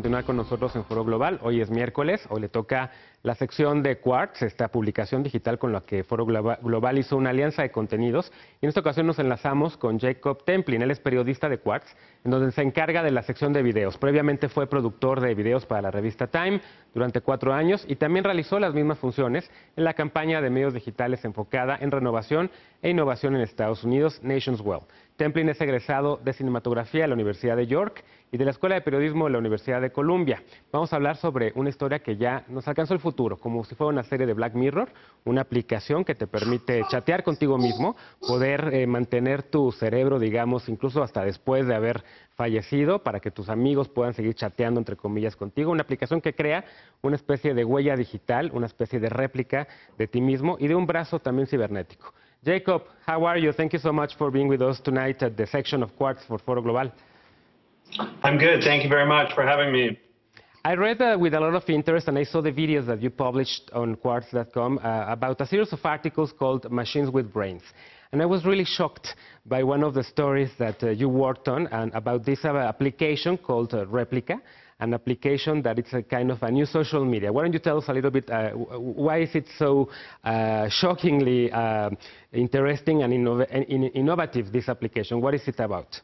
continuar con nosotros en Foro Global. Hoy es miércoles, hoy le toca la sección de Quartz, esta publicación digital con la que Foro Global hizo una alianza de contenidos. Y en esta ocasión nos enlazamos con Jacob Templin, él es periodista de Quartz, en donde se encarga de la sección de videos. Previamente fue productor de videos para la revista Time durante 4 años y también realizó las mismas funciones en la campaña de medios digitales enfocada en renovación e innovación en Estados Unidos, Nations Well. Templin es egresado de cinematografía de la Universidad de York y de la Escuela de Periodismo de la Universidad de Columbia. Vamos a hablar sobre una historia que ya nos alcanzó el futuro, como si fuera una serie de Black Mirror, una aplicación que te permite chatear contigo mismo, poder mantener tu cerebro, digamos, incluso hasta después de haber fallecido, para que tus amigos puedan seguir chateando, entre comillas, contigo. Una aplicación que crea una especie de huella digital, una especie de réplica de ti mismo y de un brazo también cibernético. Jacob, how are you? Thank you so much for being with us tonight at the section of Quartz for Foro Global. I'm good. Thank you very much for having me. I read with a lot of interest, and I saw the videos that you published on Quartz.com about a series of articles called Machines with Brains. And I was really shocked by one of the stories that you worked on, and about this application called Replica, an application that it's a kind of a new social media. Why don't you tell us a little bit, why is it so shockingly interesting and innovative, this application? What is it about?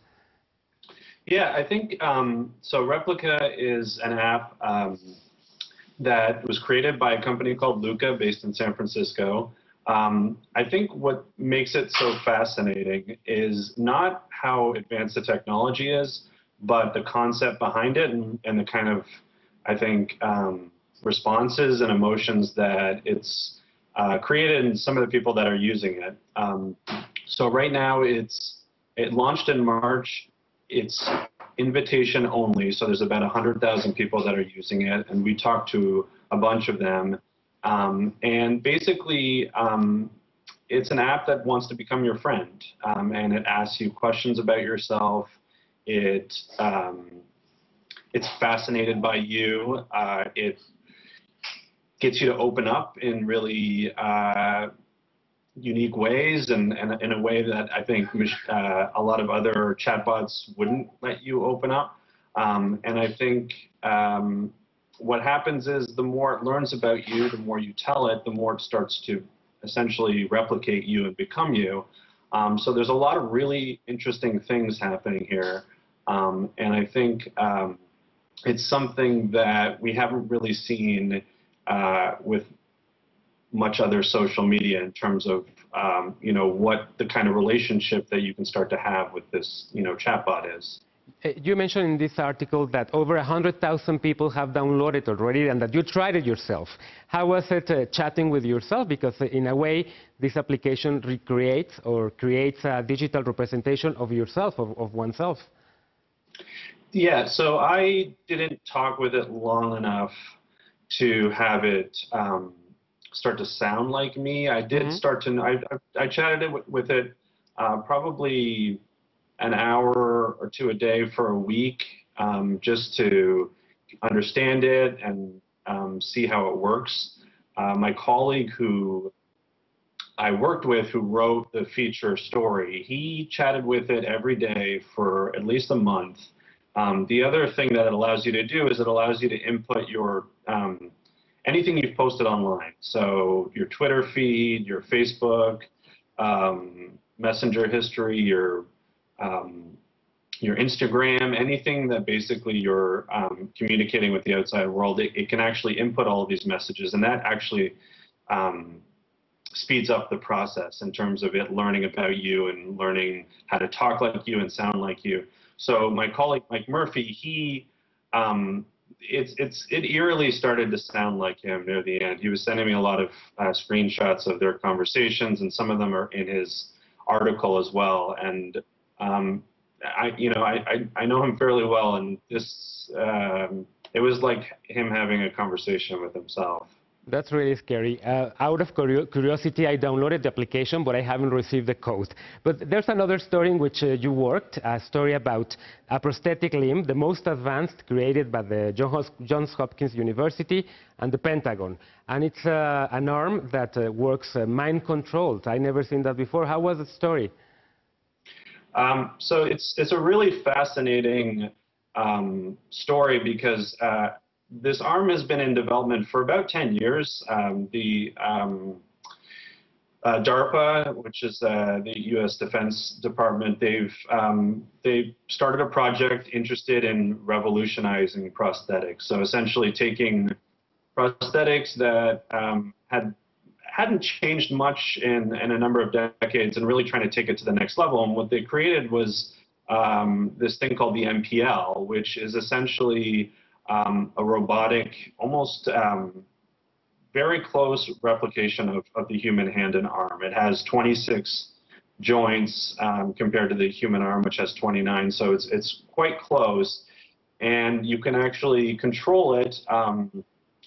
Yeah, I think, so Replica is an app that was created by a company called Luca based in San Francisco. I think what makes it so fascinating is not how advanced the technology is, but the concept behind it and the kind of, I think, responses and emotions that it's created in some of the people that are using it. So right now it launched in March. It's invitation only, so there's about 100,000 people that are using it, and we talked to a bunch of them. And basically, it's an app that wants to become your friend, and it asks you questions about yourself. It's fascinated by you. It gets you to open up in really unique ways, and in a way that I think a lot of other chatbots wouldn't let you open up. And I think what happens is the more it learns about you, the more you tell it, the more it starts to essentially replicate you and become you. So there's a lot of really interesting things happening here. And I think it's something that we haven't really seen with much other social media in terms of, you know, what the kind of relationship that you can start to have with this, you know, chatbot is. You mentioned in this article that over 100,000 people have downloaded already and that you tried it yourself. How was it chatting with yourself? Because in a way, this application recreates or creates a digital representation of yourself, of oneself. Yeah, so I didn't talk with it long enough to have it start to sound like me. I did start to, I chatted with it probably an hour or two a day for a week, just to understand it and see how it works. My colleague who I worked with, who wrote the feature story, he chatted with it every day for at least a month. The other thing that it allows you to do is it allows you to input your anything you've posted online. So your Twitter feed, your Facebook, Messenger history, your Instagram, anything that basically you're communicating with the outside world, it can actually input all of these messages, and that actually speeds up the process in terms of it learning about you and learning how to talk like you and sound like you. So my colleague Mike Murphy, he it eerily started to sound like him near the end. He was sending me a lot of screenshots of their conversations, and some of them are in his article as well. And I know him fairly well, and this it was like him having a conversation with himself. That's really scary. Out of curiosity, I downloaded the application, but I haven't received the code. But there's another story in which you worked, a story about a prosthetic limb, the most advanced, created by the Johns Hopkins University and the Pentagon. And it's an arm that works mind-controlled. I never seen that before. How was the story? So it's a really fascinating story because this arm has been in development for about 10 years. DARPA, which is the U.S. Defense Department, they've started a project interested in revolutionizing prosthetics. So essentially taking prosthetics that hadn't changed much in a number of decades and really trying to take it to the next level. And what they created was this thing called the MPL, which is essentially a robotic, almost very close replication of the human hand and arm. It has 26 joints compared to the human arm, which has 29. So it's quite close, and you can actually control it.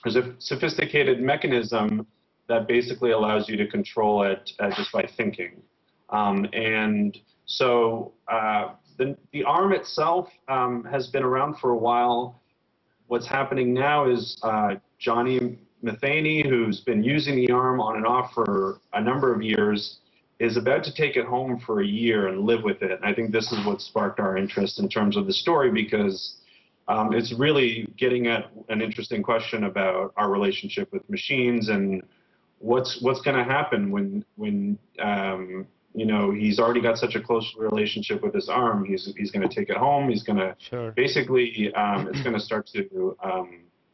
There's a sophisticated mechanism that basically allows you to control it just by thinking. And so the arm itself has been around for a while. What's happening now is Johnny Matheny, who's been using the arm on and off for a number of years, is about to take it home for a year and live with it. And I think this is what sparked our interest in terms of the story, because it's really getting at an interesting question about our relationship with machines and what's going to happen when you know, he's already got such a close relationship with his arm. He's going to take it home. He's going to basically it's going to start to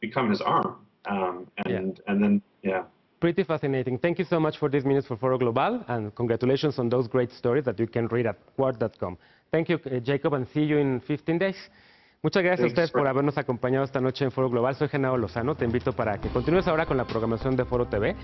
become his arm. And then, yeah. Pretty fascinating. Thank you so much for these minutes for Foro Global, and congratulations on those great stories that you can read at quartz.com. Thank you, Jacob, and see you in 15 days. Muchas gracias a ustedes por habernos acompañado esta noche en Foro Global. Soy Genaro Lozano. Te invito para que continúes ahora con la programación de Foro TV.